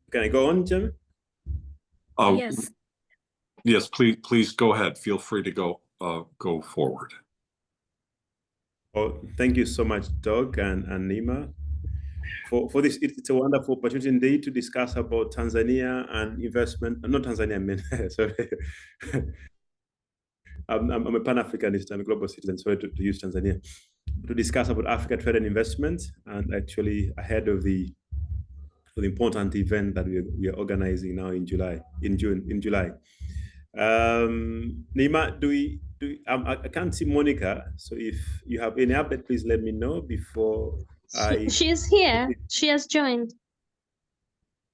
Can I go on, Jim? Yes. Yes, please go ahead. Feel free to go forward. Oh, thank you so much, Doug and Nima. For this, it's a wonderful opportunity indeed to discuss about Tanzania and investment. Not Tanzania, I mean, sorry. I'm a Pan-Africanist and a global citizen, sorry to use Tanzania. To discuss about Africa trade and investment, and actually ahead of the important event that we are organizing now in July. Nima, I can't see Monica, so if you have any update, please let me know before She is here. She has joined.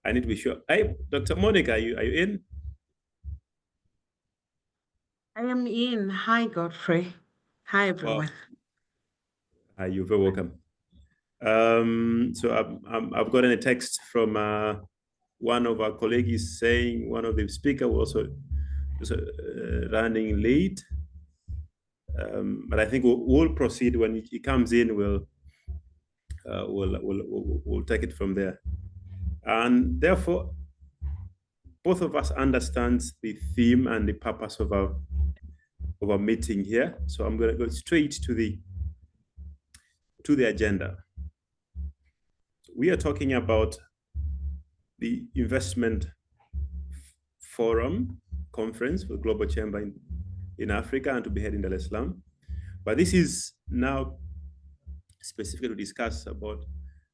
I need to be sure. Hey, Dr. Monica, are you in? I am in. Hi, Godfrey. Hi, everyone. Hi, you're very welcome. So I've gotten a text from one of our colleagues saying one of the speakers was also running late. But I think we'll proceed when he comes in. We'll take it from there. And therefore, both of us understand the theme and the purpose of our meeting here. So I'm going to go straight to the agenda. We are talking about the investment forum conference for Global Chamber in Africa and to be held in Dar es Salaam. But this is now specifically to discuss about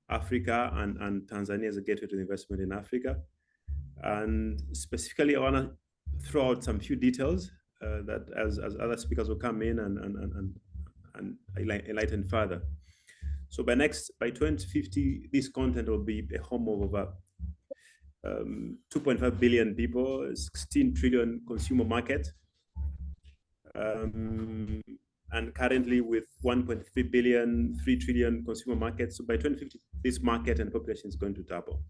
Africa and Tanzania as a gateway to investment in Africa. And specifically, I want to throw out some few details that as other speakers will come in and enlighten further. So by 2050, this content will be a home of over 2.5 billion people, 16 trillion consumer market, and currently with 1.3 billion, 3 trillion consumer market. So by 2050, this market and population is going to double,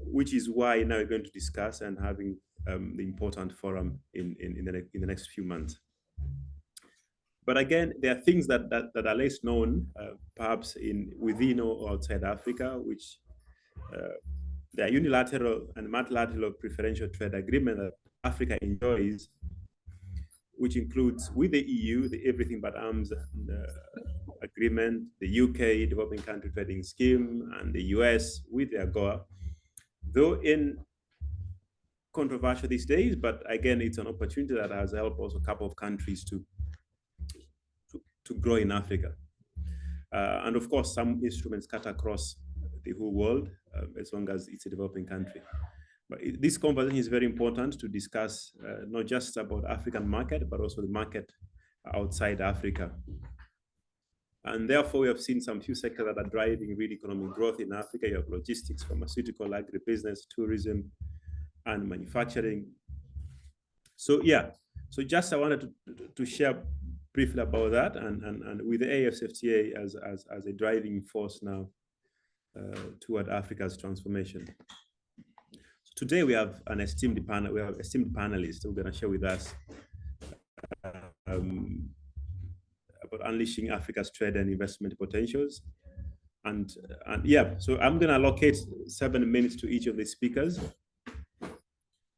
which is why now we're going to discuss and having the important forum in the next few months. But again, there are things that are less known, perhaps within or outside Africa, which there are unilateral and multilateral preferential trade agreement that Africa enjoys, which includes with the EU, the Everything But Arms agreement, the UK Developing Country Trading Scheme, and the US with the AGOA. Though in controversial these days, but again, it's an opportunity that has helped also a couple of countries to grow in Africa. And of course, some instruments cut across the whole world as long as it's a developing country. But this conversation is very important to discuss not just about African market, but also the market outside Africa. And therefore, we have seen some few sectors that are driving real economic growth in Africa. You have logistics, pharmaceutical, agribusiness, tourism, and manufacturing. So yeah, so just I wanted to share briefly about that, and with the AFCFTA as a driving force now toward Africa's transformation. So today we have an esteemed panel. We have esteemed panelists who are going to share with us about unleashing Africa's trade and investment potentials. And yeah, so I'm going to allocate 7 minutes to each of the speakers,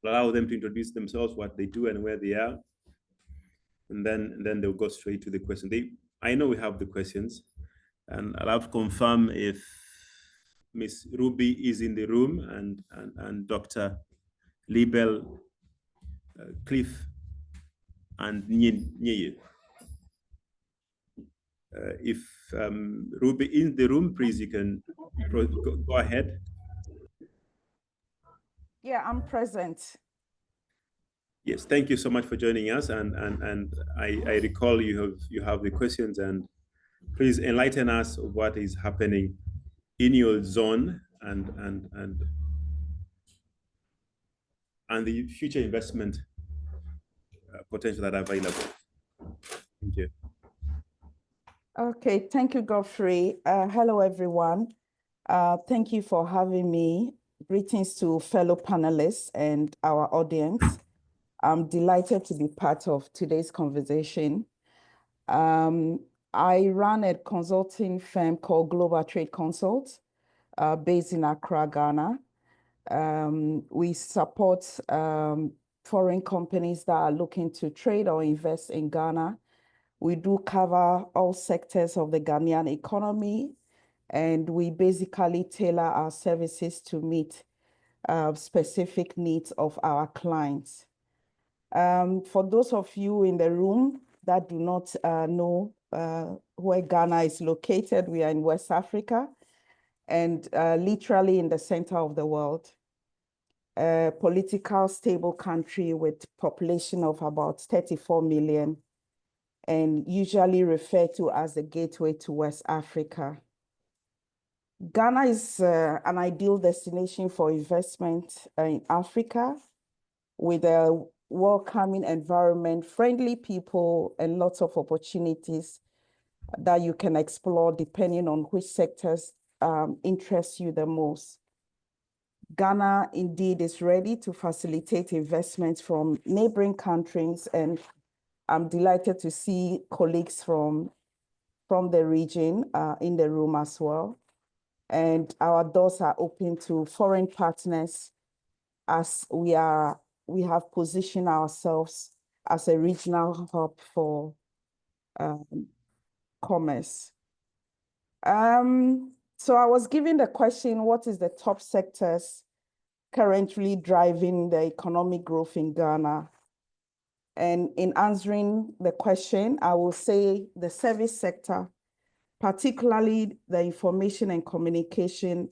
allow them to introduce themselves, what they do, and where they are. And then they'll go straight to the question. I know we have the questions, and I'll have to confirm if Ms. Ruby is in the room and Dr. Libel, Cliff, and Nye. If Ruby is in the room, please, you can go ahead. Yeah, I'm present. Yes, thank you so much for joining us, and I recall you have the questions, and please enlighten us of what is happening in your zone and the future investment potential that are available. Thank you. Okay, thank you, Godfrey. Hello, everyone. Thank you for having me. Greetings to fellow panelists and our audience. I'm delighted to be part of today's conversation. I run a consulting firm called Global Trade Consult, based in Accra, Ghana. We support foreign companies that are looking to trade or invest in Ghana. We do cover all sectors of the Ghanaian economy, and we basically tailor our services to meet specific needs of our clients. For those of you in the room that do not know where Ghana is located, we are in West Africa and literally in the center of the world. A political stable country with population of about 34 million and usually referred to as the gateway to West Africa. Ghana is an ideal destination for investment in Africa with a welcoming environment, friendly people, and lots of opportunities that you can explore depending on which sectors interest you the most. Ghana indeed is ready to facilitate investments from neighboring countries, and I'm delighted to see colleagues from the region in the room as well. And our doors are open to foreign partners as we have positioned ourselves as a regional hub for commerce. So I was given the question, what is the top sectors currently driving the economic growth in Ghana? And in answering the question, I will say the service sector, particularly the information and communication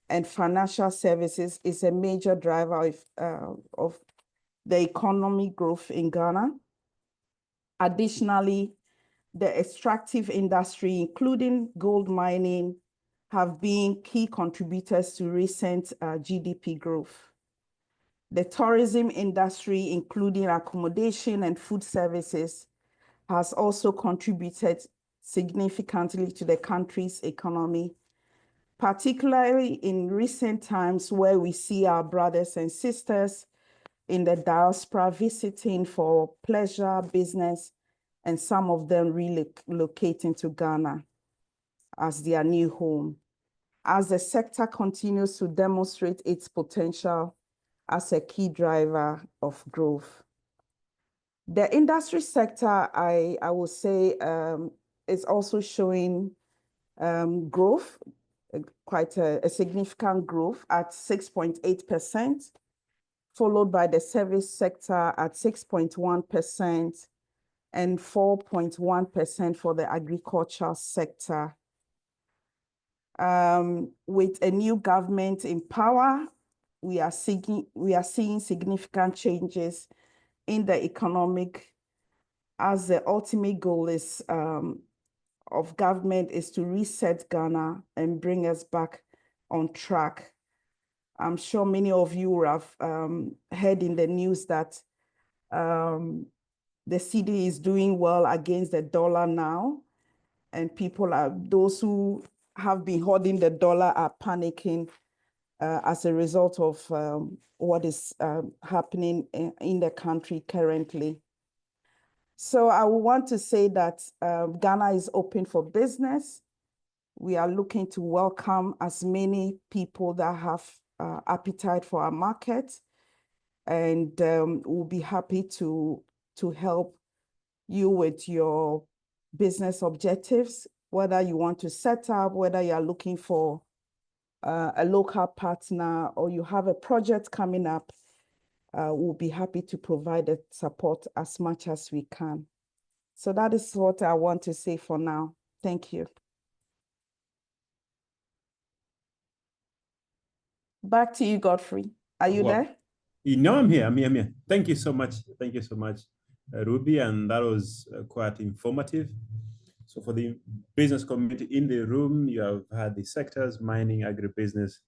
and financial services, is a major driver of the economic growth in Ghana. Additionally, the extractive industry, including gold mining, have been key contributors to recent GDP growth. The tourism industry, including accommodation and food services, has also contributed significantly to the country's economy, particularly in recent times where we see our brothers and sisters in the diaspora visiting for pleasure, business, and some of them relocating to Ghana as their new home, as the sector continues to demonstrate its potential as a key driver of growth. The industry sector, I will say, is also showing growth, quite a significant growth at 6.8%, followed by the service sector at 6.1%, and 4.1% for the agricultural sector. With a new government in power, we are seeing significant changes in the economic, as the ultimate goal is of government is to reset Ghana and bring us back on track. I'm sure many of you will have heard in the news that the cedi is doing well against the dollar now, and those who have been holding the dollar are panicking as a result of what is happening in the country currently. So I want to say that Ghana is open for business. We are looking to welcome as many people that have appetite for our market, and we'll be happy to help you with your business objectives, whether you want to set up, whether you are looking for a local partner, or you have a project coming up. We'll be happy to provide the support as much as we can. So that is what I want to say for now. Thank you. Back to you, Godfrey. Are you there? No, I'm here. I'm here. Thank you so much. Thank you so much, Ruby. And that was quite informative. So for the business community in the room, you have had the sectors, mining, agribusiness,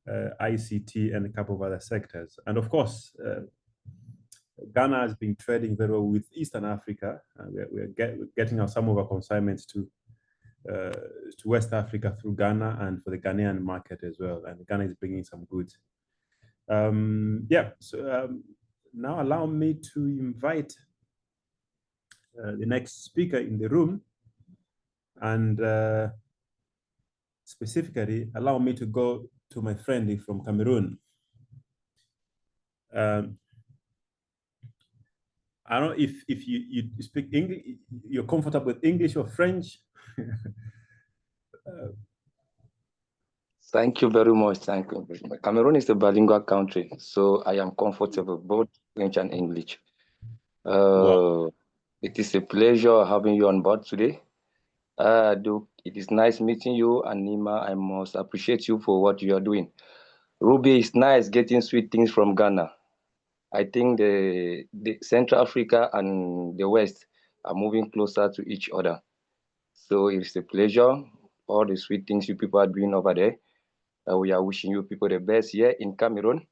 ICT, and a couple of other sectors. And of course, Ghana has been trading very well with Eastern Africa. We're getting some of our consignments to West Africa through Ghana, and for the Ghanaian market as well. And Ghana is bringing some goods. Now allow me to invite the next speaker in the room, and specifically allow me to go to my friend from Cameroon. I don't know if you speak English, you're comfortable with English or French. Thank you very much. Thank you. Cameroon is a bilingual country, so I am comfortable both French and English. Wow. It is a pleasure having you on board today. It is nice meeting you, and Nima, I must appreciate you for what you are doing. Ruby, it's nice getting sweet things from Ghana. I think the Central Africa and the West are moving closer to each other. So it's a pleasure. All the sweet things you people are doing over there. We are wishing you people the best here in Cameroon.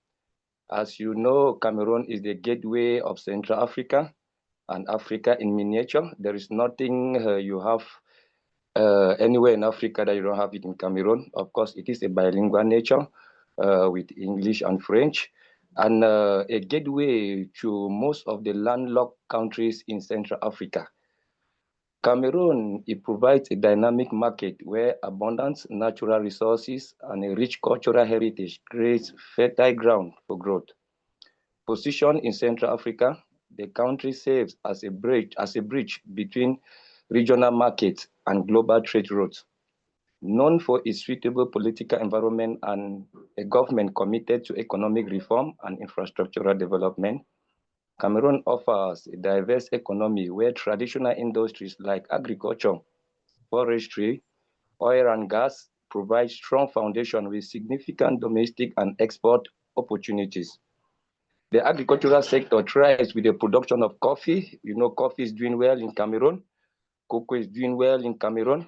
As you know, Cameroon is the gateway of Central Africa and Africa in miniature. There is nothing you have anywhere in Africa that you don't have it in Cameroon. Of course, it is a bilingual nature with English and French, and a gateway to most of the landlocked countries in Central Africa. Cameroon, it provides a dynamic market where abundant natural resources and a rich cultural heritage creates fertile ground for growth. Positioned in Central Africa, the country serves as a bridge between regional markets and global trade routes. Known for its suitable political environment and a government committed to economic reform and infrastructural development, Cameroon offers a diverse economy where traditional industries like agriculture, forestry, oil and gas provide strong foundation with significant domestic and export opportunities. The agricultural sector thrives with the production of coffee. You know, coffee is doing well in Cameroon. Cocoa is doing well in Cameroon.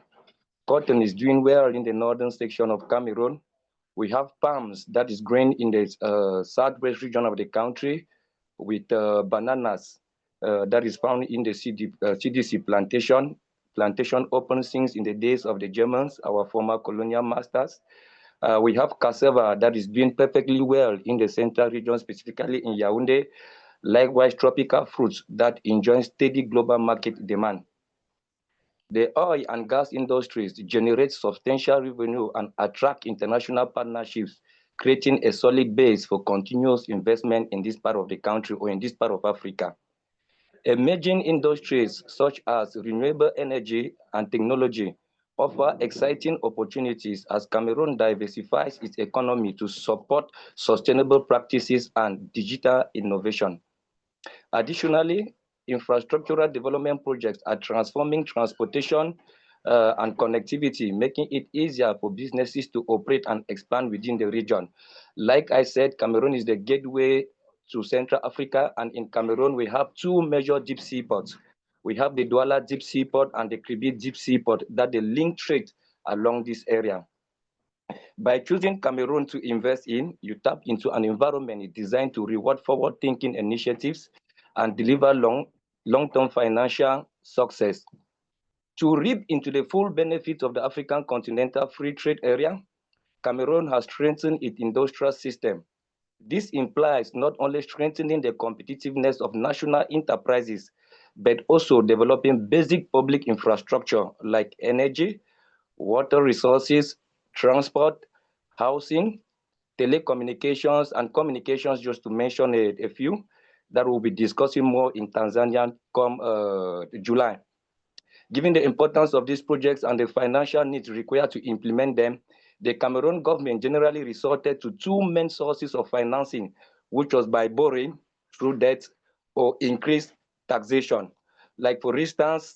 Cotton is doing well in the northern section of Cameroon. We have palms that is growing in the southwest region of the country, with bananas that is found in the CDC plantation. Plantation opened since in the days of the Germans, our former colonial masters. We have cassava that is doing perfectly well in the central region, specifically in Yaoundé. Likewise, tropical fruits that enjoy steady global market demand. The oil and gas industries generate substantial revenue and attract international partnerships, creating a solid base for continuous investment in this part of the country or in this part of Africa. Emerging industries such as renewable energy and technology offer exciting opportunities as Cameroon diversifies its economy to support sustainable practices and digital innovation. Additionally, infrastructural development projects are transforming transportation and connectivity, making it easier for businesses to operate and expand within the region. Like I said, Cameroon is the gateway to Central Africa, and in Cameroon, we have two major deep sea ports. We have the Douala deep sea port and the Kribi deep sea port that they link trade along this area. By choosing Cameroon to invest in, you tap into an environment designed to reward forward-thinking initiatives and deliver long-term financial success. To reap into the full benefits of the African Continental Free Trade Area, Cameroon has strengthened its industrial system. This implies not only strengthening the competitiveness of national enterprises, but also developing basic public infrastructure like energy, water resources, transport, housing, telecommunications, and communications, just to mention a few, that we'll be discussing more in Tanzania come July. Given the importance of these projects and the financial needs required to implement them, the Cameroon government generally resorted to two main sources of financing, which was by borrowing through debt or increased taxation. Like for instance,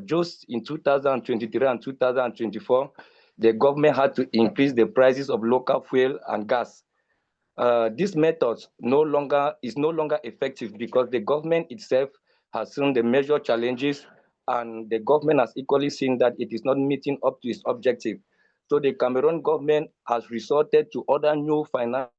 just in 2023 and 2024, the government had to increase the prices of local fuel and gas. This method is no longer effective because the government itself has seen the major challenges, and the government has equally seen that it is not meeting up to its objective. So the Cameroon government has resorted to other new financial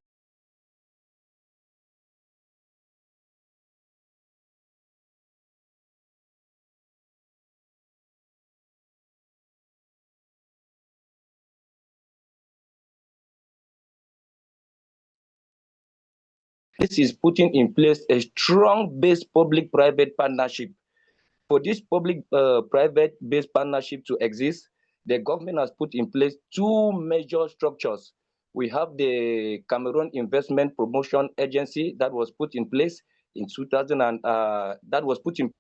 This is putting in place a strong-based public-private partnership for this public-private-based partnership to exist, the government has put in place two major structures. We have the Cameroon Investment Promotion Agency that was put in place in 2000 and that was put in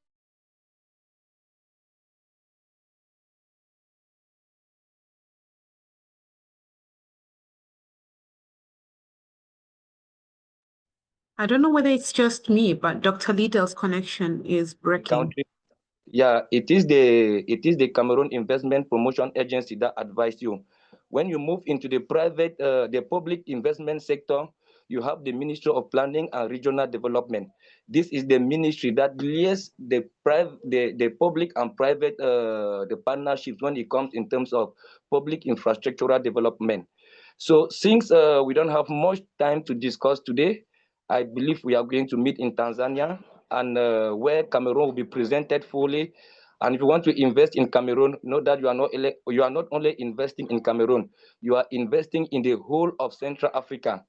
I don't know whether it's just me, but Dr. Lidl's connection is breaking. country. Yeah, it is the Cameroon Investment Promotion Agency that advised you. When you move into the public investment sector, you have the Ministry of Planning and Regional Development. This is the ministry that liaises the public and private the partnerships when it comes in terms of public infrastructural development. So since we don't have much time to discuss today, I believe we are going to meet in Tanzania, and where Cameroon will be presented fully. And if you want to invest in Cameroon, know that you are not only investing in Cameroon, you are investing in the whole of Central Africa.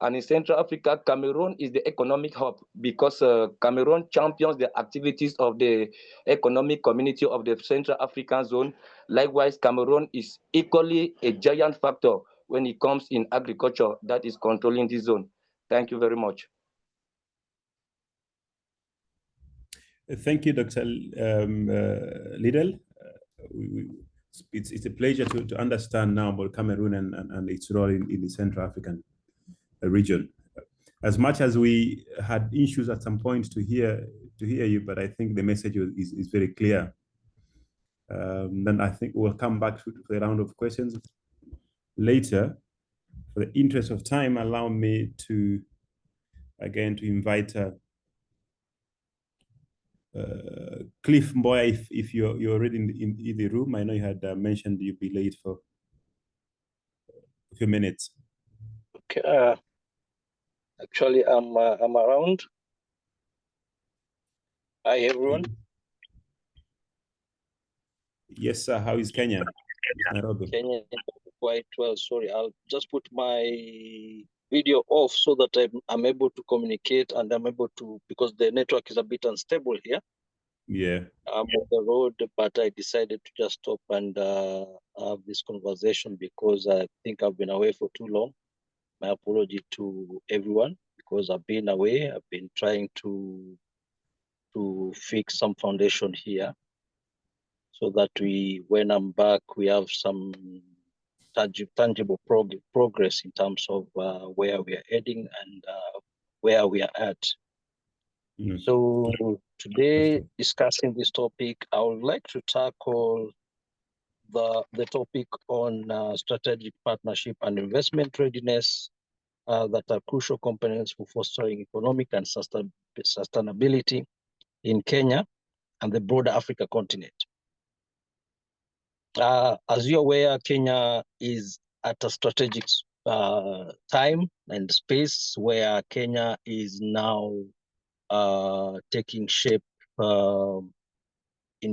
And in Central Africa, Cameroon is the economic hub because Cameroon champions the activities of the economic community of the Central African zone. Likewise, Cameroon is equally a giant factor when it comes in agriculture that is controlling this zone. Thank you very much. Thank you, Dr. Lidl. It's a pleasure to understand now about Cameroon and its role in the Central African region. As much as we had issues at some point to hear you, but I think the message is very clear. Then I think we'll come back to the round of questions later. For the interest of time, allow me to invite Cliff Mboya, if you're already in the room. I know you had mentioned you'd be late for a few minutes. Okay. Actually, I'm around. Hi, everyone. Yes, sir. How is Kenya? Nairobi. Kenya quite well. Sorry, I'll just put my video off so that I'm able to communicate and I'm able to, because the network is a bit unstable here. Yeah. I'm on the road, but I decided to just stop and have this conversation because I think I've been away for too long. My apology to everyone because I've been away. I've been trying to fix some foundation here so that when I'm back, we have some tangible progress in terms of where we are heading and where we are at. So today, discussing this topic, I would like to tackle the topic on strategic partnership and investment readiness that are crucial components for fostering economic and sustainability in Kenya and the broader Africa continent. As you're aware, Kenya is at a strategic time and space where Kenya is now taking shape in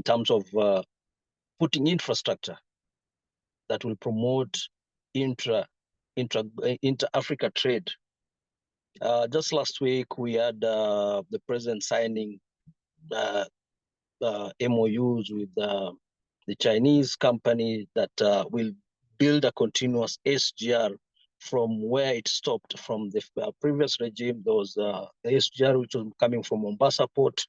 terms of putting infrastructure that will promote intra-Africa trade. Just last week, we had the president signing MOUs with the Chinese company that will build a continuous SGR from where it stopped from the previous regime. There was the SGR which was coming from Mombasa port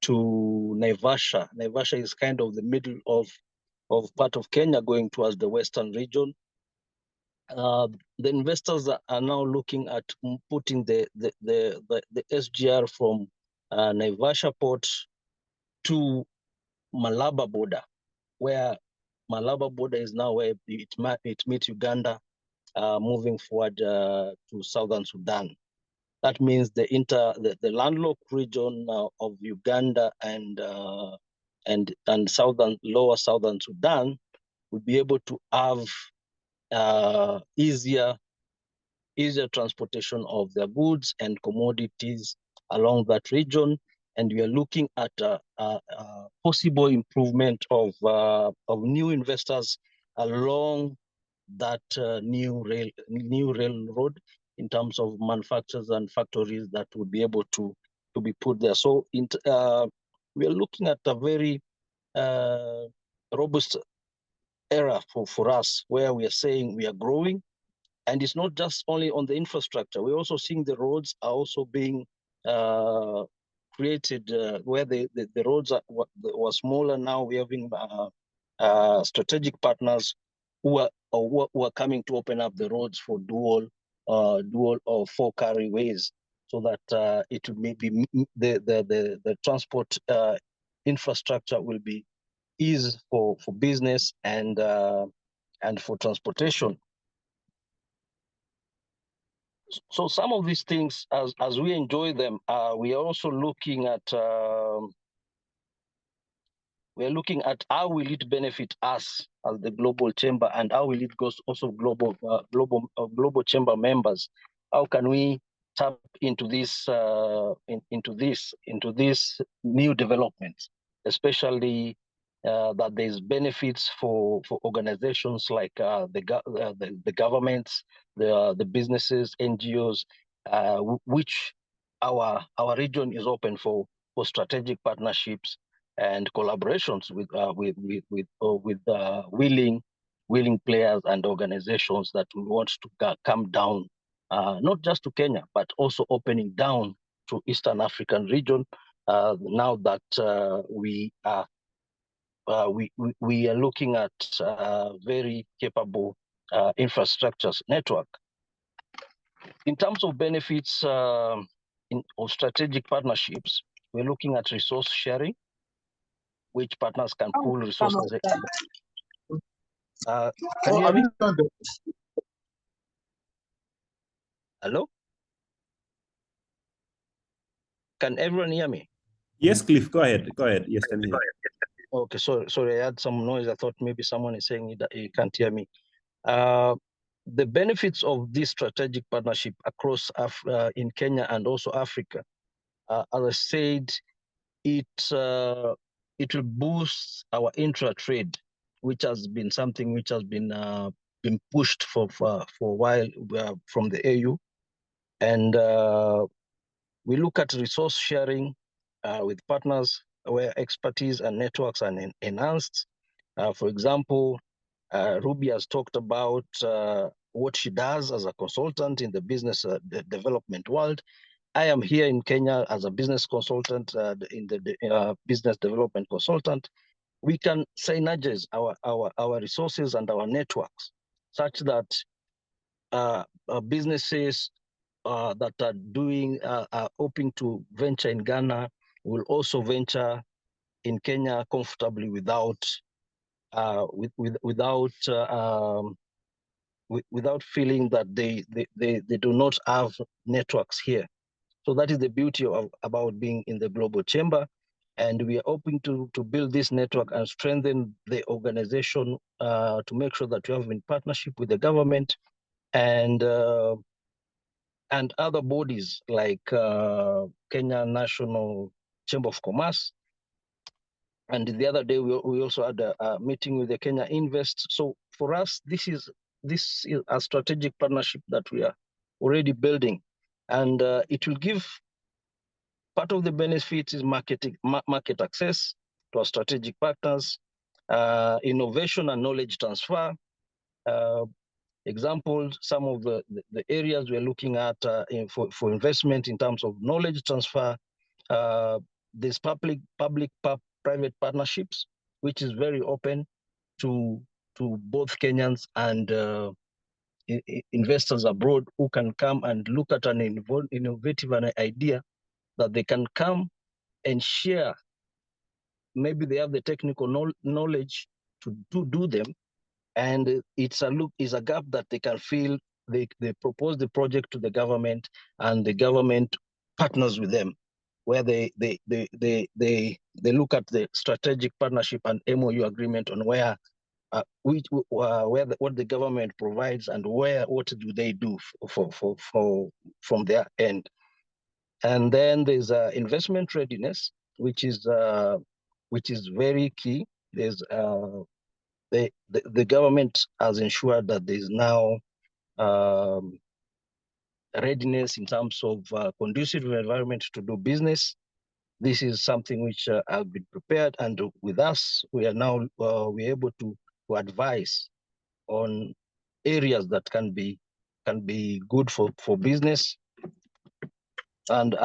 to Naivasha. Naivasha is kind of the middle of part of Kenya going towards the western region. The investors are now looking at putting the SGR from Naivasha port to Malaba border, where Malaba border is now where it meets Uganda, moving forward to southern Sudan. That means the landlocked region of Uganda and lower southern Sudan will be able to have easier transportation of their goods and commodities along that region. And we are looking at a possible improvement of new investors along that new railroad in terms of manufacturers and factories that would be able to be put there. So we are looking at a very robust era for us, where we are saying we are growing. And it's not just only on the infrastructure. We're also seeing the roads are also being created where the roads were smaller. Now we're having strategic partners who are coming to open up the roads for dual or four carryways, so that it will maybe the transport infrastructure will be easy for business and for transportation. So some of these things, as we enjoy them, we are also looking at how will it benefit us as the Global Chamber, and how will it go also Global Chamber members. How can we tap into this into this new developments, especially that there's benefits for organizations like the governments, the businesses, NGOs, which our region is open for strategic partnerships and collaborations with willing players and organizations that want to come down, not just to Kenya, but also opening down to Eastern African region. Now that we are looking at very capable infrastructures network. In terms of benefits of strategic partnerships, we're looking at resource sharing, which partners can pool resources. Can you hear me? Hello? Can everyone hear me? Yes, Cliff, go ahead. Go ahead. Yes, I'm here. Okay, sorry, I had some noise. I thought maybe someone is saying that you can't hear me. The benefits of this strategic partnership across in Kenya and also Africa, as I said, it will boost our intra-trade, which has been something which has been pushed for a while from the AU, and we look at resource sharing with partners where expertise and networks are enhanced. For example, Ruby has talked about what she does as a consultant in the business development world. I am here in Kenya as a business consultant, in the business development consultant. We can synergize our resources and our networks such that businesses that are doing are hoping to venture in Ghana will also venture in Kenya comfortably without feeling that they do not have networks here. So that is the beauty about being in the Global Chamber. And we are hoping to build this network and strengthen the organization to make sure that we have in partnership with the government and other bodies like Kenya National Chamber of Commerce. And the other day, we also had a meeting with the Kenya Invest. So for us, this is a strategic partnership that we are already building. And it will give, part of the benefit is market access to our strategic partners, innovation and knowledge transfer. Examples, some of the areas we're looking at for investment in terms of knowledge transfer. There's public-private partnerships, which is very open to both Kenyans and investors abroad who can come and look at an innovative idea that they can come and share. Maybe they have the technical knowledge to do them, and it's a gap that they can fill. They propose the project to the government, and the government partners with them, where they look at the strategic partnership and MOU agreement on where what the government provides and what do they do from their end. And then there's investment readiness, which is very key. There's the government has ensured that there's now readiness in terms of conducive environment to do business. this is something which have been prepared, and with us, we are now we're able to advise on areas that can be good for business and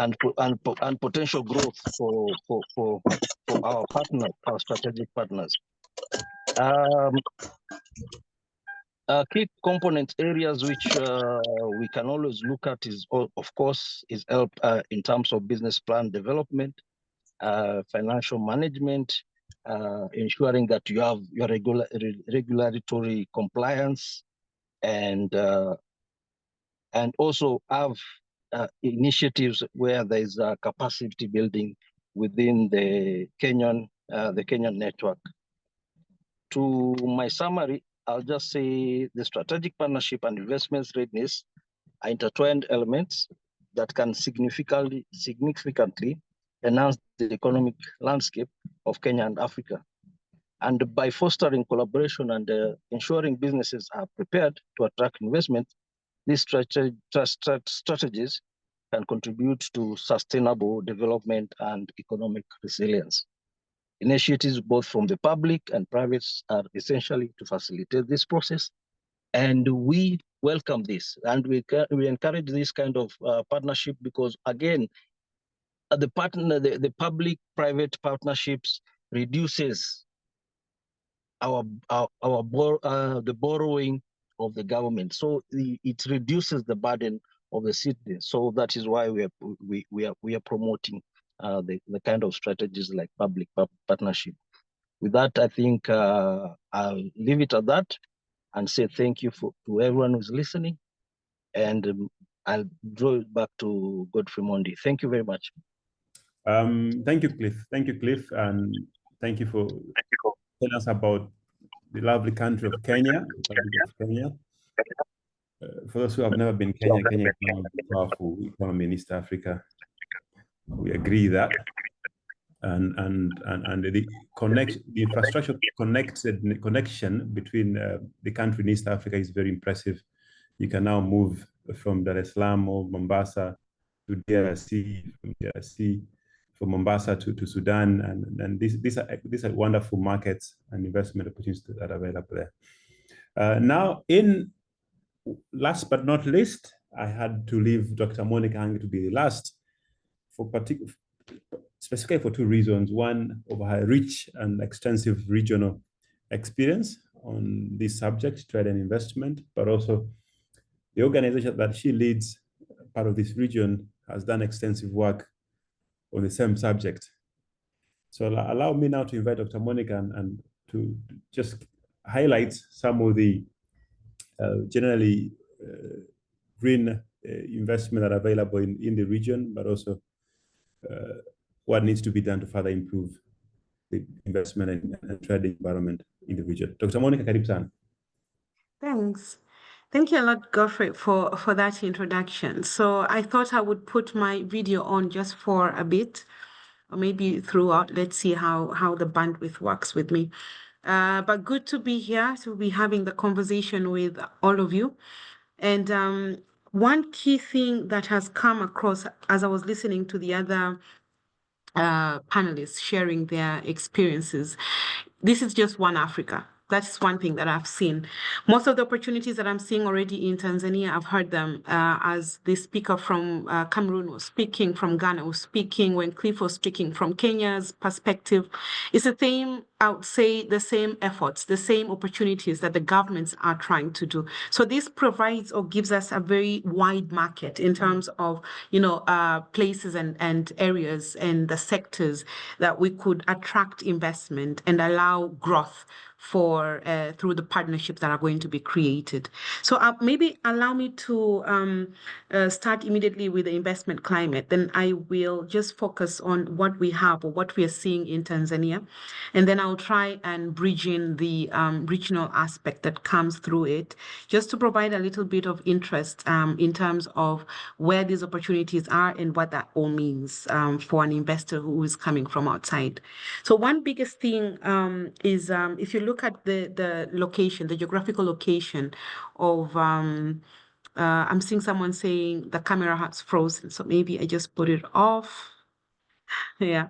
potential growth for our partners, our strategic partners. Key component areas which we can always look at is, of course, is help in terms of business plan development, financial management, ensuring that you have your regulatory compliance, and also have initiatives where there is capacity building within the Kenyan network. To my summary, I'll just say the strategic partnership and investments readiness are intertwined elements that can significantly enhance the economic landscape of Kenya and Africa. And by fostering collaboration and ensuring businesses are prepared to attract investment, these strategies can contribute to sustainable development and economic resilience. Initiatives both from the public and private are essentially to facilitate this process, and we welcome this, and we encourage this kind of partnership, because again, the public-private partnerships reduces the borrowing of the government, so it reduces the burden of the citizens. So that is why we are promoting the kind of strategies like public partnership. With that, I think I'll leave it at that and say thank you to everyone who's listening, and I'll draw it back to Godfrey Mondi. Thank you very much. Thank you, Cliff. Thank you, Cliff, and thank you for telling us about the lovely country of Kenya, for those who have never been Kenya is one of the powerful economy in East Africa. We agree that. And the infrastructure connection between the country and East Africa is very impressive. You can now move from Dar es Salaam or Mombasa to DRC, from Mombasa to Sudan, and these are wonderful markets and investment opportunities that are available there. Now, last but not least, I had to leave Dr. Monica Hangi to be the last, specifically for two reasons. One, of her rich and extensive regional experience on this subject, trade and investment, but also the organization that she leads, part of this region, has done extensive work on the same subject. So allow me now to invite Dr. Monica and to just highlight some of the generally green investment that are available in the region, but also what needs to be done to further improve the investment and trading environment in the region. Dr. Monica, karibu sana. Thanks. Thank you a lot, Godfrey, for that introduction. So I thought I would put my video on just for a bit, or maybe throughout. Let's see how the bandwidth works with me. But good to be here, to be having the conversation with all of you. And one key thing that has come across as I was listening to the other panelists sharing their experiences, this is just one Africa. That's one thing that I've seen. Most of the opportunities that I'm seeing already in Tanzania, I've heard them as the speaker from Cameroon was speaking, from Ghana was speaking, when Cliff was speaking, from Kenya's perspective. It's the same, I would say, the same efforts, the same opportunities that the governments are trying to do. So this provides or gives us a very wide market in terms of, places and areas and the sectors that we could attract investment and allow growth for through the partnerships that are going to be created. So maybe allow me to start immediately with the investment climate. Then I will just focus on what we have or what we are seeing in Tanzania. And then I'll try and bridge in the regional aspect that comes through it, just to provide a little bit of interest in terms of where these opportunities are and what that all means for an investor who is coming from outside. So one biggest thing is if you look at the location, the geographical location of, I'm seeing someone saying the camera has frozen, so maybe I just put it off. Yeah.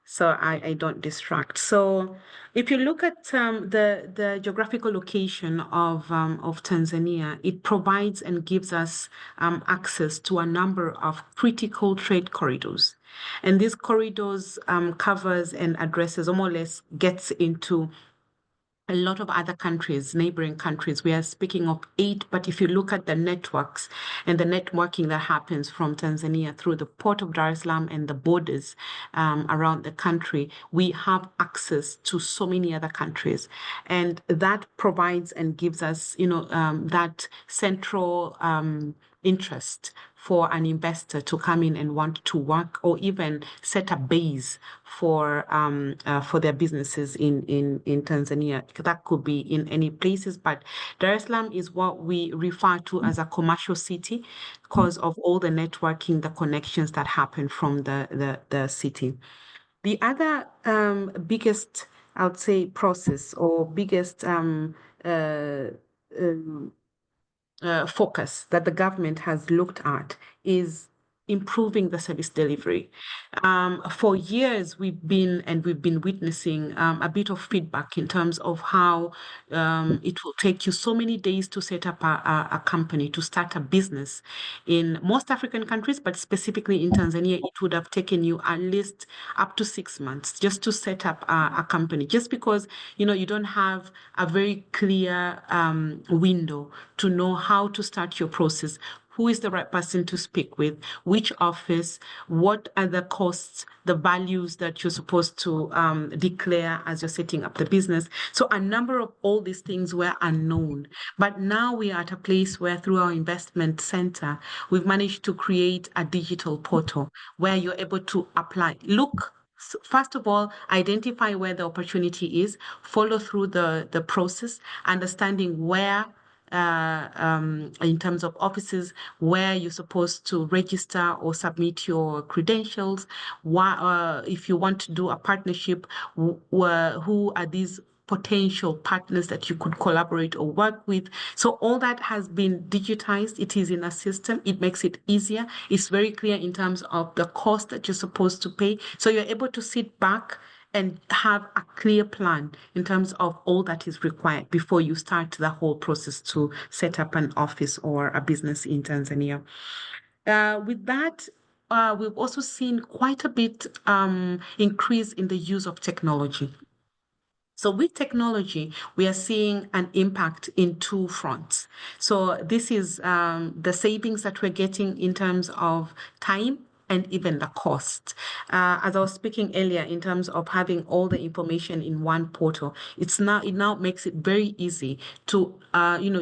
So I don't distract. So if you look at the geographical location of Tanzania, it provides and gives us access to a number of critical trade corridors. And these corridors covers and addresses, or more or less gets into a lot of other countries, neighboring countries. We are speaking of 8, but if you look at the networks and the networking that happens from Tanzania through the port of Dar es Salaam and the borders around the country, we have access to so many other countries. And that provides and gives us, that central interest for an investor to come in and want to work or even set a base for their businesses in Tanzania. That could be in any places, but Dar es Salaam is what we refer to as a commercial city because of all the networking, the connections that happen from the city. The other biggest, I would say, process or biggest focus that the government has looked at is improving the service delivery. For years, we've been witnessing a bit of feedback in terms of how it will take you so many days to set up a company, to start a business. In most African countries, but specifically in Tanzania, it would have taken you at least up to 6 months just to set up a company, just because, you don't have a very clear window to know how to start your process. Who is the right person to speak with? Which office? What are the costs, the values that you're supposed to declare as you're setting up the business? So a number of all these things were unknown. But now we are at a place where through our investment center, we've managed to create a digital portal where you're able to apply. First of all, identify where the opportunity is, follow through the process, understanding where in terms of offices where you're supposed to register or submit your credentials. If you want to do a partnership, who are these potential partners that you could collaborate or work with. So all that has been digitized. It is in a system. It makes it easier. It's very clear in terms of the cost that you're supposed to pay. So you're able to sit back and have a clear plan in terms of all that is required before you start the whole process to set up an office or a business in Tanzania. With that, we've also seen quite a bit increase in the use of technology. So with technology, we are seeing an impact in 2 fronts. So this is the savings that we're getting in terms of time and even the cost. As I was speaking earlier, in terms of having all the information in one portal, it now makes it very easy to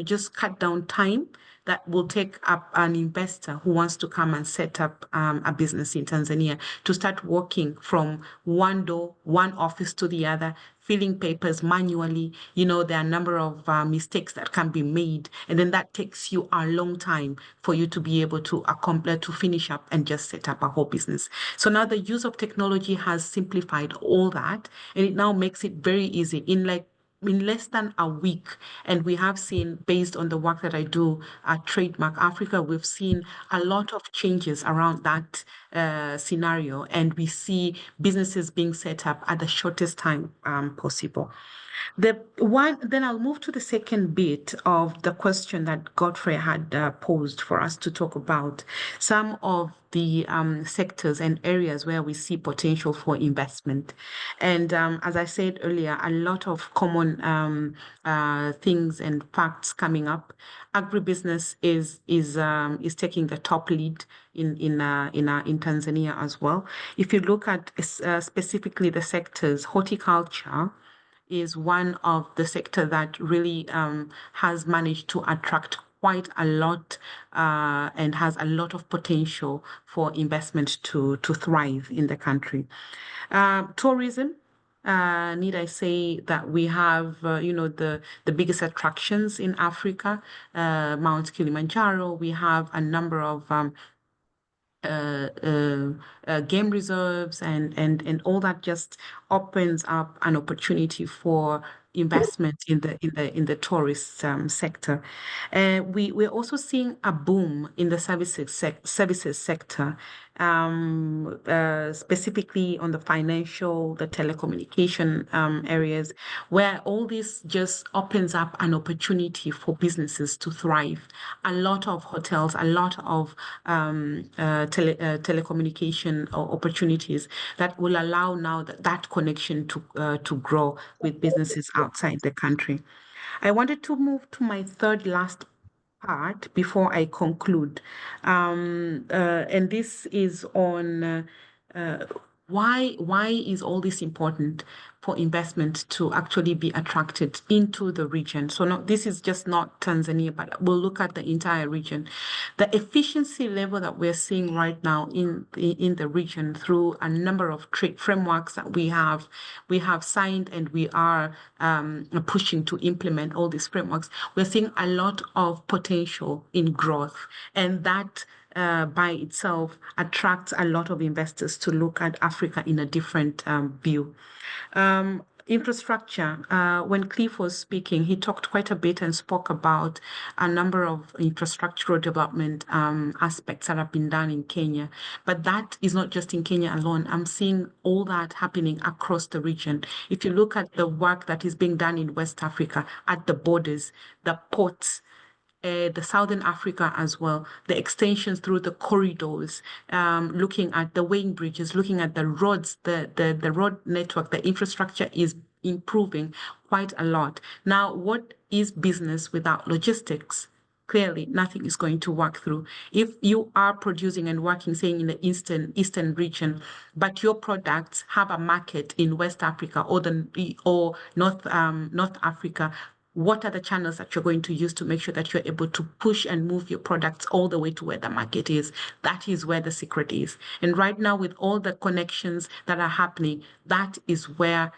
just cut down time that will take up an investor who wants to come and set up a business in Tanzania to start working from one door, one office to the other, filling papers manually. There are a number of mistakes that can be made, and then that takes you a long time for you to be able to accomplish, to finish up and just set up a whole business. So now the use of technology has simplified all that, and it now makes it very easy in less than a week. And we have seen, based on the work that I do at Trademark Africa, we've seen a lot of changes around that scenario. And we see businesses being set up at the shortest time possible. Then I'll move to the second bit of the question that Godfrey had posed for us to talk about some of the sectors and areas where we see potential for investment. And as I said earlier, a lot of common things and facts coming up. Agribusiness is taking the top lead in Tanzania as well. If you look at specifically the sectors, horticulture is one of the sector that really has managed to attract quite a lot and has a lot of potential for investment to thrive in the country. Tourism. Need I say that we have, the biggest attractions in Africa, Mount Kilimanjaro. We have a number of game reserves and all that just opens up an opportunity for investment in the tourist sector. We're also seeing a boom in the services sector. specifically on the financial, the telecommunication areas, where all this just opens up an opportunity for businesses to thrive. A lot of hotels, a lot of telecommunication opportunities that will allow now that connection to grow with businesses outside the country. I wanted to move to my third last part before I conclude. And this is on why is all this important for investment to actually be attracted into the region? So this is just not Tanzania, but we'll look at the entire region. The efficiency level that we're seeing right now in the region through a number of trade frameworks that we have signed, and we are pushing to implement all these frameworks. We're seeing a lot of potential in growth, and that by itself attracts a lot of investors to look at Africa in a different view. Infrastructure, when Cliff was speaking, he talked quite a bit and spoke about a number of infrastructural development aspects that have been done in Kenya. But that is not just in Kenya alone. I'm seeing all that happening across the region. If you look at the work that is being done in West Africa, at the borders, the ports, the Southern Africa as well, the extensions through the corridors, looking at the weighing bridges, looking at the roads, the road network, the infrastructure is improving quite a lot. Now, what is business without logistics? Clearly, nothing is going to work through. If you are producing and working, say, in the eastern region, but your products have a market in West Africa or North Africa, what are the channels that you're going to use to make sure that you're able to push and move your products all the way to where the market is? That is where the secret is. And right now, with all the connections that are happening, that is where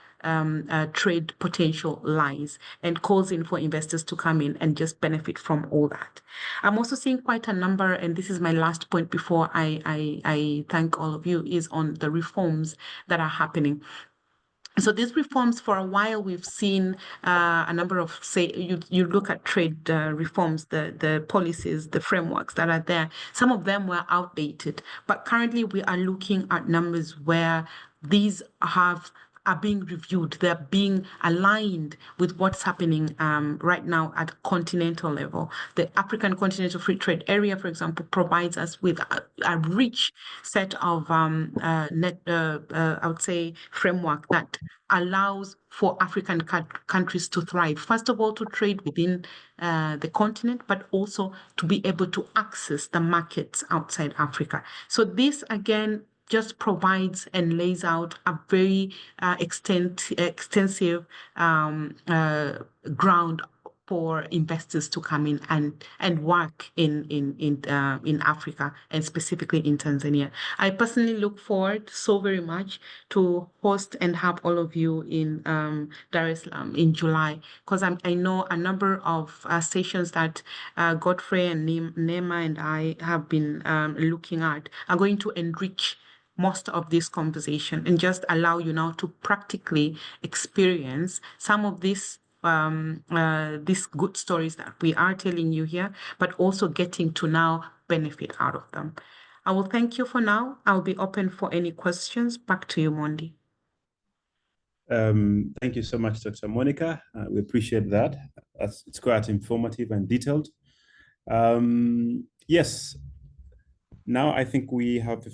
trade potential lies, and calls in for investors to come in and just benefit from all that. I'm also seeing quite a number, and this is my last point before I thank all of you, is on the reforms that are happening. So these reforms, for a while, we've seen a number of, say, you look at trade reforms, the policies, the frameworks that are there. Some of them were outdated, but currently we are looking at numbers where these are being reviewed. They're being aligned with what's happening right now at continental level. The African Continental Free Trade Area, for example, provides us with a rich set of I would say, framework that allows for African countries to thrive. First of all, to trade within the continent, but also to be able to access the markets outside Africa. So this, again, just provides and lays out a very extensive ground for investors to come in and work in Africa, and specifically in Tanzania. I personally look forward so very much to host and have all of you in Dar es Salaam in July, because I know a number of stations that Godfrey and Nema and I have been looking at are going to enrich most of this conversation and just allow you now to practically experience some of these good stories that we are telling you here, but also getting to now benefit out of them. I will thank you for now. I'll be open for any questions. Back to you, Mondi. Thank you so much, Dr. Monica. We appreciate that. It's quite informative and detailed. Yes. Now I think we have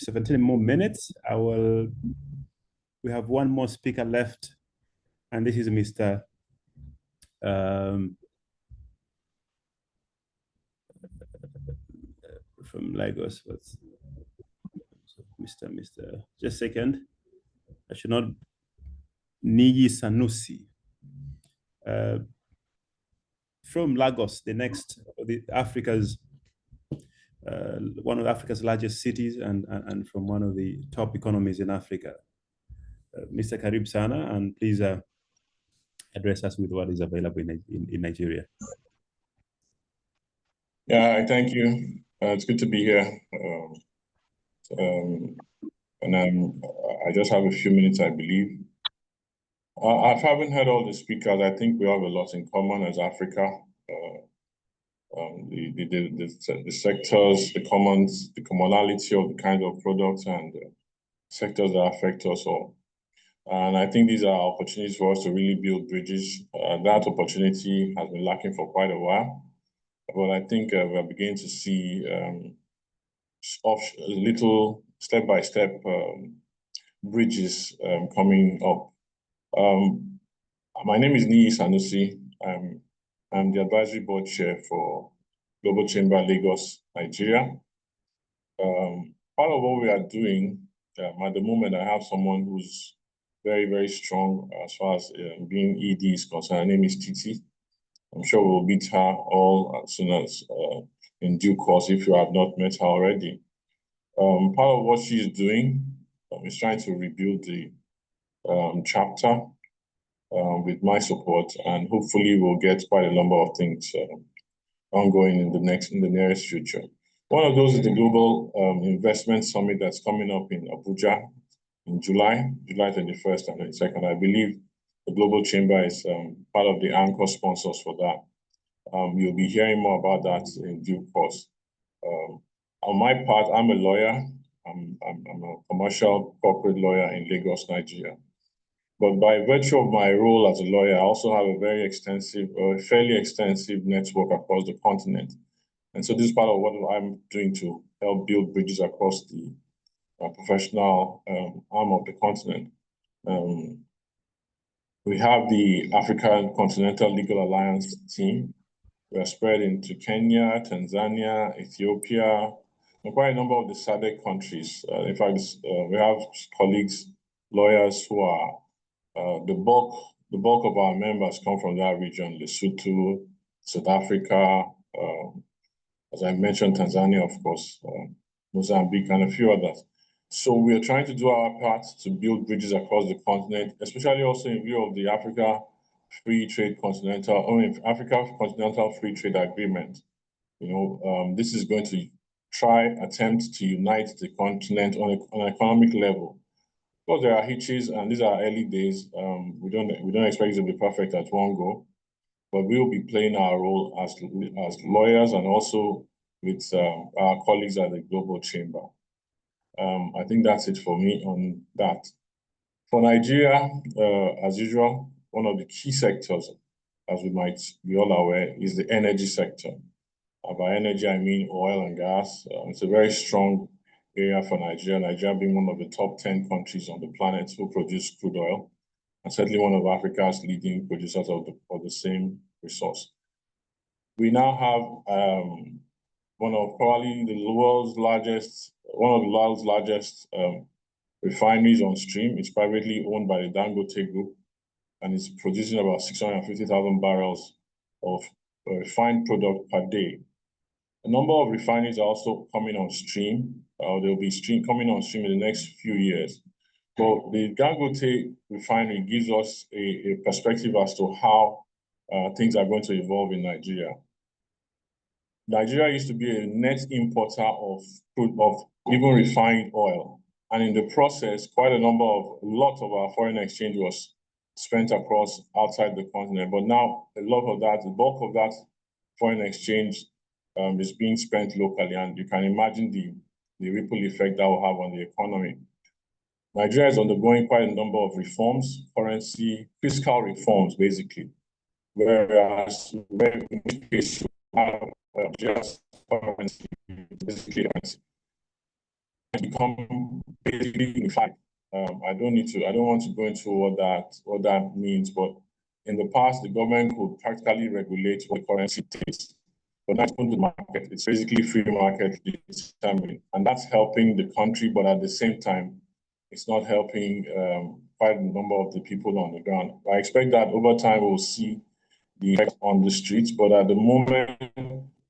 17 more minutes. We have one more speaker left, and this is Mr. From Lagos. Mr. Just a second. I should not. Niji Sanusi. From Lagos, one of Africa's largest cities, and from one of the top economies in Africa. Mr. Karib Sana, and please address us with what is available in Nigeria. Yeah, thank you. It's good to be here. And I just have a few minutes, I believe. I haven't heard all the speakers. I think we have a lot in common as Africa. the sectors, the commonality of the kind of products and sectors that affect us all. And I think these are opportunities for us to really build bridges. That opportunity has been lacking for quite a while, but I think we're beginning to see little step-by-step bridges coming up. My name is Niyi Sanusi. I'm the advisory board chair for Global Chamber Lagos, Nigeria. Part of what we are doing at the moment, I have someone who's very, very strong as far as being ED is concerned. Her name is Titi. I'm sure we'll meet her all as soon as in due course if you have not met her already. Part of what she's doing is trying to rebuild the chapter with my support, and hopefully we'll get quite a number of things ongoing in the nearest future. One of those is the Global Investment Summit that's coming up in Abuja in July 21st and 22nd. I believe the Global Chamber is part of the anchor sponsors for that. You'll be hearing more about that in due course. On my part, I'm a lawyer. I'm a commercial corporate lawyer in Lagos, Nigeria. But by virtue of my role as a lawyer, I also have a very extensive, fairly extensive network across the continent. And so this is part of what I'm doing to help build bridges across the professional arm of the continent. We have the African Continental Legal Alliance team. We are spread into Kenya, Tanzania, Ethiopia, and quite a number of the SADC countries. In fact, we have colleagues, lawyers who are the bulk of our members come from that region: Lesotho, South Africa, as I mentioned, Tanzania, of course, Mozambique, and a few others. So we are trying to do our part to build bridges across the continent, especially also in view of the Africa Continental Free Trade Agreement. This is going to attempt to unite the continent on an economic level. Of course, there are hitches, and these are early days. We don't expect it to be perfect at one go, but we will be playing our role as lawyers and also with our colleagues at the Global Chamber. I think that's it for me on that. For Nigeria, as usual, one of the key sectors, as we might be all aware, is the energy sector. By energy, I mean oil and gas. It's a very strong area for Nigeria. Nigeria being one of the top 10 countries on the planet who produce crude oil, and certainly one of Africa's leading producers of the same resource. We now have one of the world's largest refineries on stream. It's privately owned by the Dangote Group, and it's producing about 650,000 barrels of refined product per day. A number of refineries are also coming on stream. They'll be coming on stream in the next few years. But the Dangote refinery gives us a perspective as to how things are going to evolve in Nigeria. Nigeria used to be a net importer of even refined oil. And in the process, a lot of our foreign exchange was spent outside the continent. But now the bulk of that foreign exchange is being spent locally. And you can imagine the ripple effect that will have on the economy. Nigeria is undergoing quite a number of reforms, fiscal reforms, basically. Whereas in this case, you have just currency, basically, become basically unified. I don't want to go into what that means, but in the past, the government could practically regulate what the currency takes. But that's on the market. It's basically free market determined. And that's helping the country, but at the same time, it's not helping quite a number of the people on the ground. I expect that over time, we'll see the effect on the streets, but at the moment,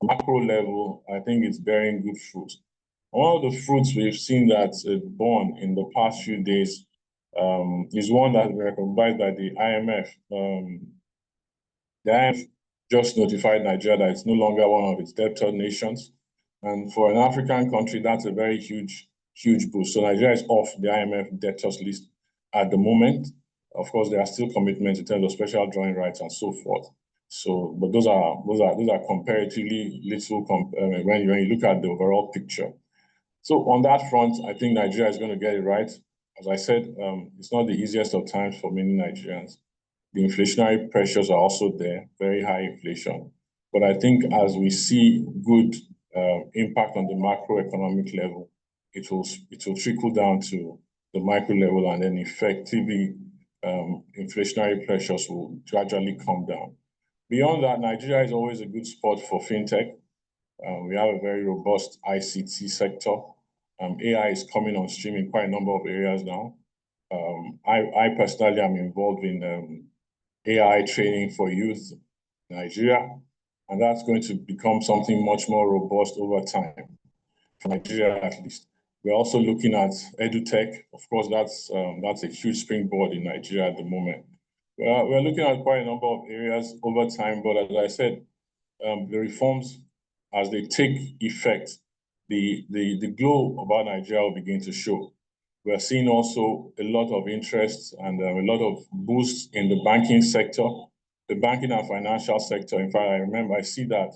macro level, I think it's bearing good fruit. One of the fruits we've seen that's born in the past few days is one that's been recognized by the IMF. The IMF just notified Nigeria that it's no longer one of its debtor nations. And for an African country, that's a very huge boost. So Nigeria is off the IMF debtors list at the moment. Of course, there are still commitments in terms of special drawing rights and so forth. So, but those are comparatively little when you look at the overall picture. So on that front, I think Nigeria is going to get it right. As I said, it's not the easiest of times for many Nigerians. The inflationary pressures are also there, very high inflation. But I think as we see good impact on the macroeconomic level, it will trickle down to the micro level, and then effectively inflationary pressures will gradually come down. Beyond that, Nigeria is always a good spot for fintech. We have a very robust ICT sector. AI is coming on stream in quite a number of areas now. I personally am involved in AI training for youth in Nigeria, and that's going to become something much more robust over time, for Nigeria at least. We're also looking at edutech. Of course, that's a huge springboard in Nigeria at the moment. We're looking at quite a number of areas over time, but as I said, the reforms, as they take effect, the glow about Nigeria will begin to show. We're seeing also a lot of interest and a lot of boosts in the banking sector, the banking and financial sector. In fact, I see that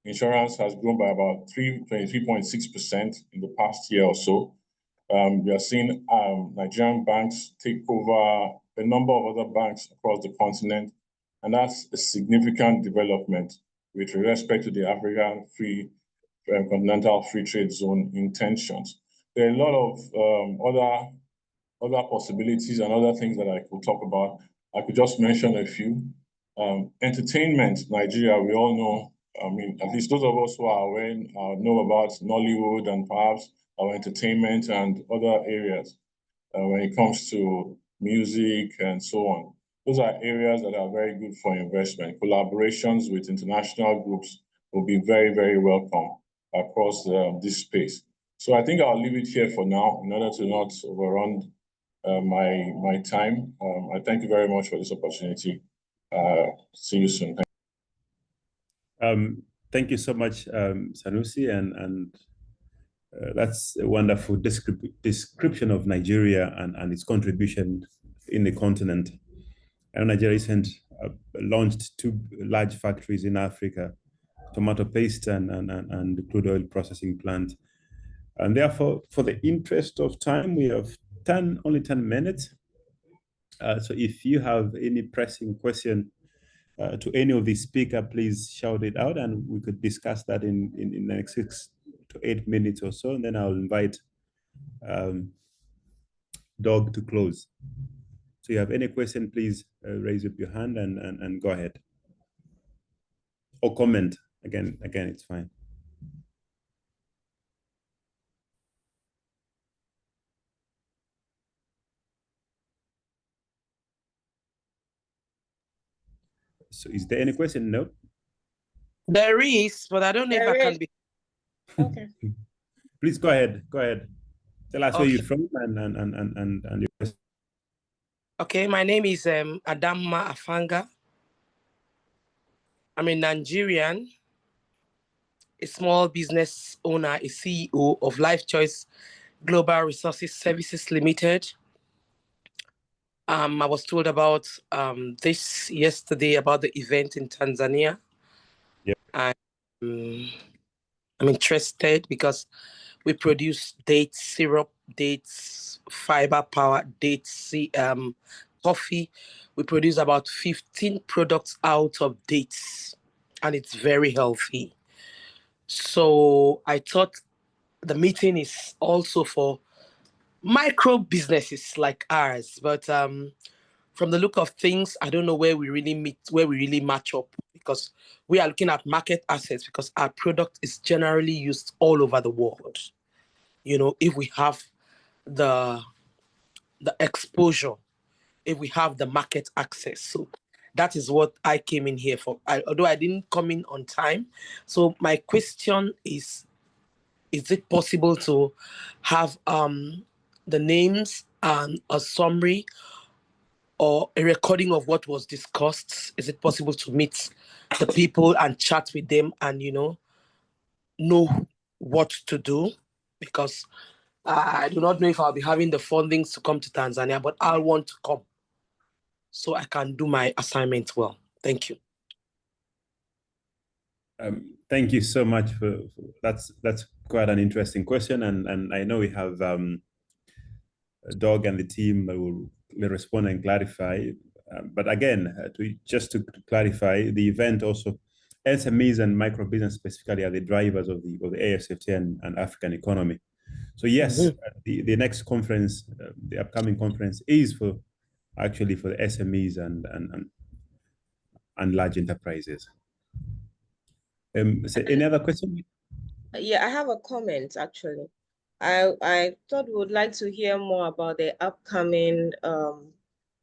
insurance has grown by about 23.6% in the past year or so. We are seeing Nigerian banks take over a number of other banks across the continent, and that's a significant development with respect to the African continental free trade zone intentions. There are a lot of other possibilities and other things that I could talk about. I could just mention a few. Entertainment, Nigeria, we all know, I mean, at least those of us who are aware know about Nollywood and perhaps our entertainment and other areas when it comes to music and so on. Those are areas that are very good for investment. Collaborations with international groups will be very, very welcome across this space. So I think I'll leave it here for now in order to not overrun my time. I thank you very much for this opportunity. See you soon. Thank you so much, Sanusi, and that's a wonderful description of Nigeria and its contribution in the continent. And Nigeria recently launched 2 large factories in Africa, tomato paste and crude oil processing plant. And therefore, for the interest of time, we have only 10 minutes. So if you have any pressing question to any of the speaker, please shout it out, and we could discuss that in the next 6 to 8 minutes or so. And then I'll invite Doug to close. So you have any question, please raise up your hand and go ahead. Or comment. Again, it's fine. So is there any question? No? There is, but I don't know if I can be. Okay. Please go ahead. Go ahead. Tell us where you're from and your question. Okay, my name is Adamma Afanga. I'm a Nigerian, a small business owner, a CEO of Life Choice Global Resources Services Limited. I was told about this yesterday about the event in Tanzania. Yep. I'm interested because we produce date syrup, dates, fiber power, dates, coffee. We produce about 15 products out of dates, and it's very healthy. So I thought the meeting is also for micro businesses like ours, but from the look of things, I don't know where we really meet, where we really match up, because we are looking at market assets because our product is generally used all over the world. You know, if we have the exposure, if we have the market access. So that is what I came in here for. Although I didn't come in on time. So my question is it possible to have the names and a summary or a recording of what was discussed? Is it possible to meet the people and chat with them and, know what to do? Because I do not know if I'll be having the fundings to come to Tanzania, but I want to come so I can do my assignment well. Thank you. Thank you so much for that's quite an interesting question, and I know we have Doug and the team will respond and clarify. But again, to clarify, the event also, SMEs and micro business specifically are the drivers of the ASFT and African economy. So yes, the next conference, the upcoming conference, is for actually for the SMEs and large enterprises. So any other question? Yeah, I have a comment actually. I thought we would like to hear more about the upcoming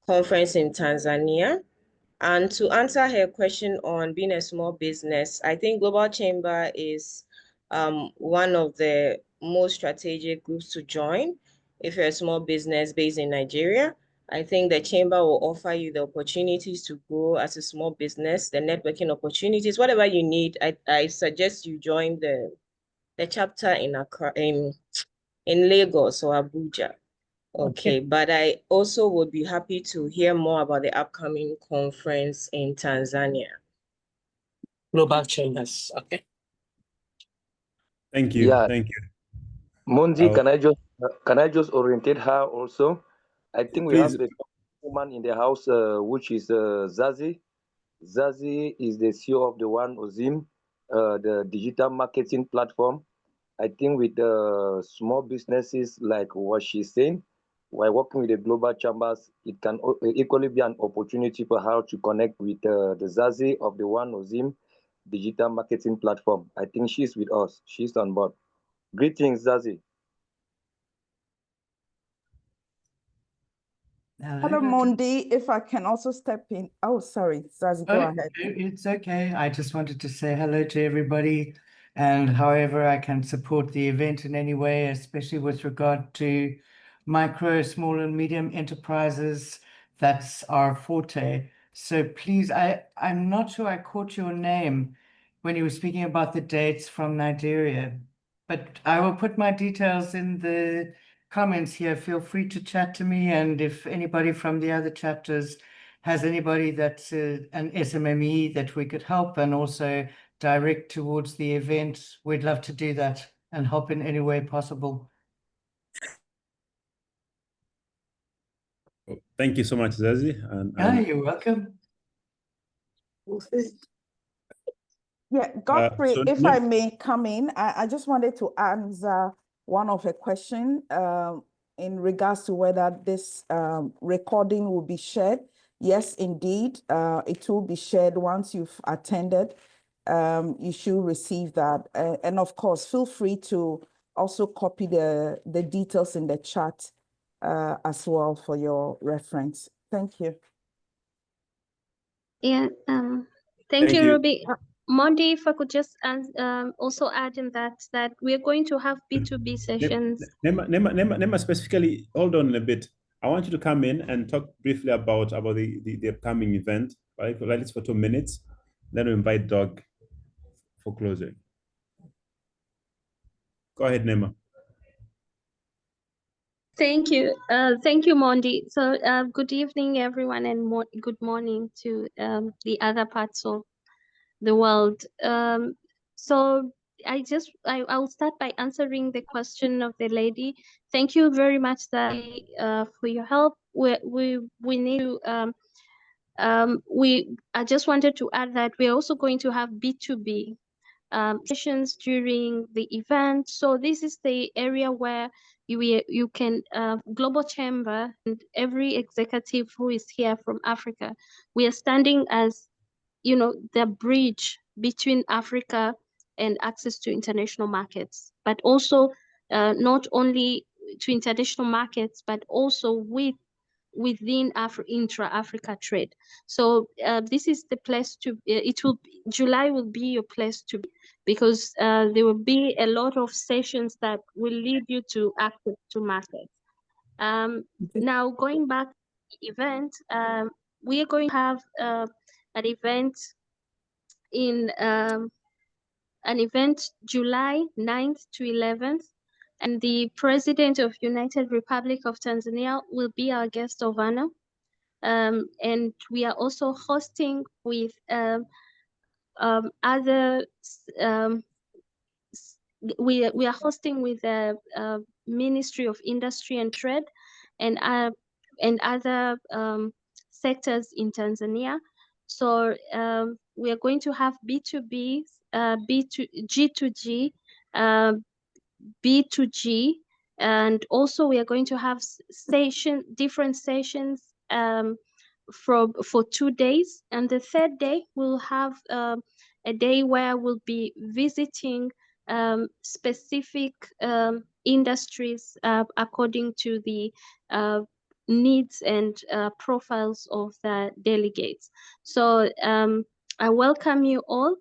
conference in Tanzania. And to answer her question on being a small business, I think Global Chamber is one of the most strategic groups to join if you're a small business based in Nigeria. I think the chamber will offer you the opportunities to grow as a small business, the networking opportunities, whatever you need. I suggest you join the chapter in Accra, in Lagos or Abuja. Okay, but I also would be happy to hear more about the upcoming conference in Tanzania. Global Chambers, okay. Thank you. Yeah. Thank you. Monzi, can I just orientate her also? I think we Please. have a woman in the house, which is Zazie. Zazie is the CEO of the One Ozim, the digital marketing platform. I think with small businesses like what she's saying, while working with the global chambers, it can equally be an opportunity for her to connect with the Zazie of the One Ozim digital marketing platform. I think she's with us. She's on board. Greetings, Zazie. Hello, Mondi. If I can also step in. Oh, sorry, Zazie, go ahead. It's okay. I just wanted to say hello to everybody, and however I can support the event in any way, especially with regard to micro, small and medium enterprises, that's our forte. So please, I'm not sure I caught your name when you were speaking about the dates from Nigeria, but I will put my details in the comments here. Feel free to chat to me, and if anybody from the other chapters has anybody that's an SMME that we could help and also direct towards the event, we'd love to do that and help in any way possible. Thank you so much, Zazie. You're welcome. Yeah, Godfrey, if I may come in, I just wanted to answer one of the question in regards to whether this recording will be shared. Yes, indeed, it will be shared once you've attended. You should receive that. And of course, feel free to also copy the details in the chat as well for your reference. Thank you. Yeah, thank you, Ruby. Mondi, if I could just also add in that we are going to have B2B sessions. Nema, specifically, hold on a bit. I want you to come in and talk briefly about the upcoming event, right? At least for 2 minutes. Then we invite Doug for closing. Go ahead, Nema. Thank you. Thank you, Mondi. So good evening, everyone, and good morning to the other parts of the world. So I'll start by answering the question of the lady. Thank you very much, for your help. We need to I just wanted to add that we're also going to have B2B sessions during the event. So this is the area where you can Global Chamber and every executive who is here from Africa, we are standing as the bridge between Africa and access to international markets, but also not only to international markets, but also within intra-Africa trade. So this is the place to, July will be your place to be, because there will be a lot of sessions that will lead you to access to markets. Now going back to the event, we are going to have an event July 9th to 11th, and the President of United Republic of Tanzania will be our guest of honor. And we are also hosting with other we are hosting with the Ministry of Industry and Trade and other sectors in Tanzania. So we are going to have B2B, G2G, B2G, and also we are going to have different sessions for 2 days. And the third day we'll have a day where we'll be visiting specific industries according to the needs and profiles of the delegates. So I welcome you all.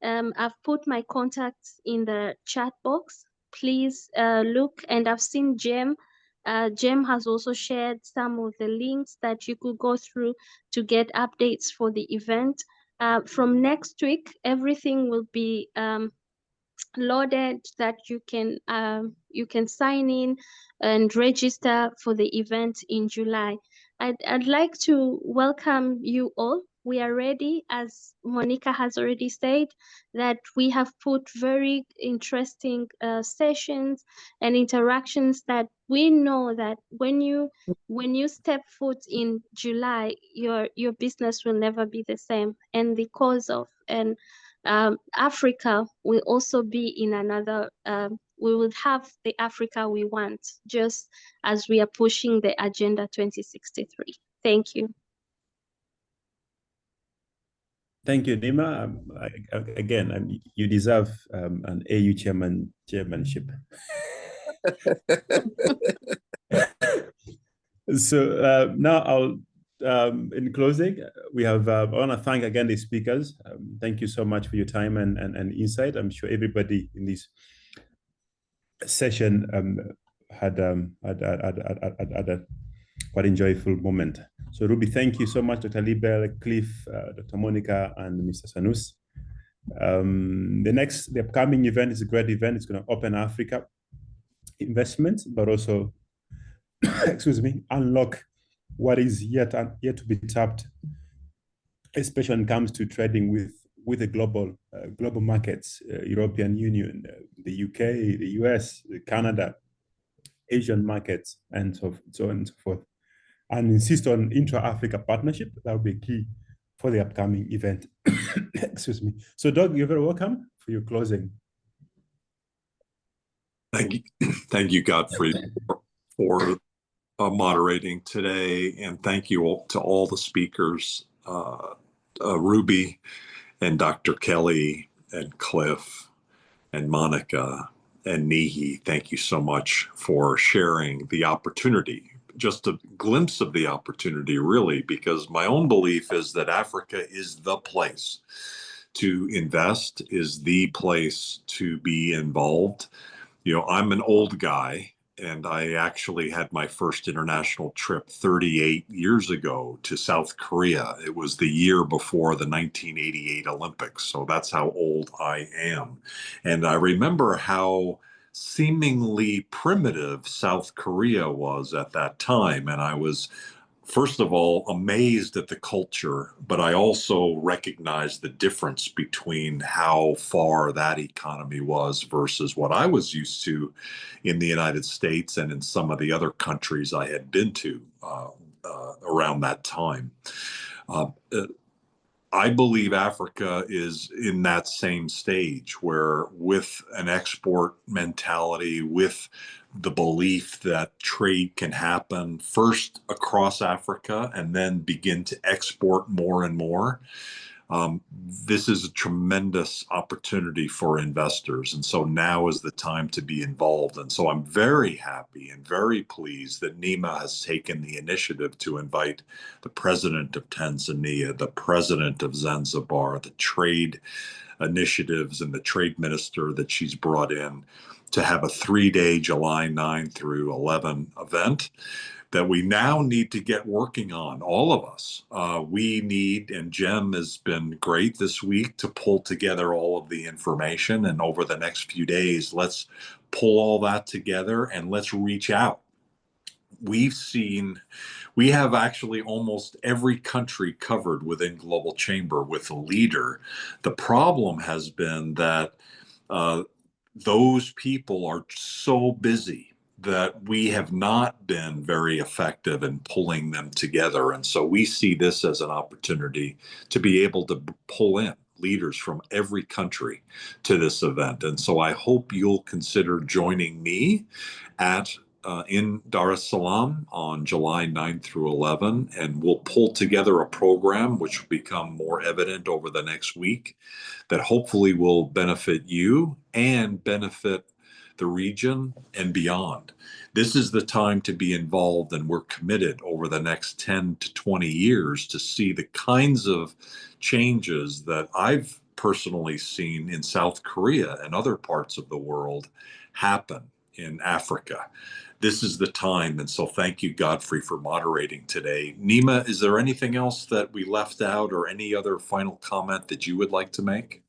I've put my contacts in the chat box. Please look, and I've seen Jem. Jem has also shared some of the links that you could go through to get updates for the event. From next week, everything will be loaded that you can sign in and register for the event in July. I'd like to welcome you all. We are ready, as Monica has already said, that we have put very interesting sessions and interactions that we know that when you step foot in July, your business will never be the same. And the cause of Africa will also be in another, we will have the Africa we want, just as we are pushing the Agenda 2063. Thank you. Thank you, Nima. Again, you deserve an AU chairmanship. So now I'll, in closing, we have, I want to thank again the speakers. Thank you so much for your time and insight. I'm sure everybody in this session had a quite enjoyable moment. So Ruby, thank you so much, Dr. Libel, Cliff, Dr. Monica, and Mr. Sanus. The upcoming event is a great event. It's going to open Africa investments, but also, excuse me, unlock what is yet to be tapped, especially when it comes to trading with the global markets, European Union, the UK, the US, Canada, Asian markets, and so on and so forth. And insist on intra-Africa partnership. That will be key for the upcoming event. Excuse me. So Doug, you're very welcome for your closing. Thank you, Godfrey, for moderating today, and thank you all, to all the speakers, Ruby and Dr. Kelly and Cliff and Monica and Nihi. Thank you so much for sharing the opportunity, just a glimpse of the opportunity, really, because my own belief is that Africa is the place to invest, is the place to be involved. You know, I'm an old guy, and I actually had my first international trip 38 years ago to South Korea. It was the year before the 1988 Olympics. So that's how old I am. And I remember how seemingly primitive South Korea was at that time. And I was, first of all, amazed at the culture, but I also recognized the difference between how far that economy was versus what I was used to in the United States and in some of the other countries I had been to around that time. I believe Africa is in that same stage where, with an export mentality, with the belief that trade can happen first across Africa and then begin to export more and more, this is a tremendous opportunity for investors. And so now is the time to be involved. And so I'm very happy and very pleased that Nima has taken the initiative to invite the president of Tanzania, the president of Zanzibar, the trade initiatives, and the trade minister that she's brought in to have a 3-day July 9 through 11 event that we now need to get working on, all of us. We need, and Jem has been great this week to pull together all of the information. And over the next few days, let's pull all that together and let's reach out we have actually almost every country covered within Global Chamber with a leader. The problem has been that those people are so busy that we have not been very effective in pulling them together. And so we see this as an opportunity to be able to pull in leaders from every country to this event. And so I hope you'll consider joining me in Dar es Salaam on July 9 through 11, and we'll pull together a program which will become more evident over the next week that hopefully will benefit you and benefit the region and beyond. This is the time to be involved, and we're committed over the next 10 to 20 years to see the kinds of changes that I've personally seen in South Korea and other parts of the world happen in Africa. This is the time, and so thank you, Godfrey, for moderating today. Nima, is there anything else that we left out or any other final comment that you would like to make?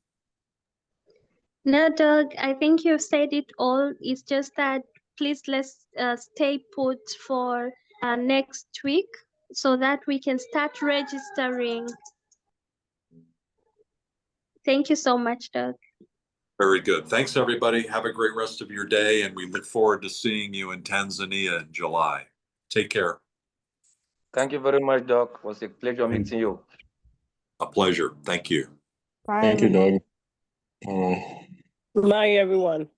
No, Doug, I think you've said it all. It's just that please let's stay put for next week so that we can start registering. Thank you so much, Doug. Very good. Thanks, everybody. Have a great rest of your day, and we look forward to seeing you in Tanzania in July. Take care. Thank you very much, Doc. It was a pleasure meeting you. A pleasure. Thank you. Bye. Thank you, Doug. Good night, everyone.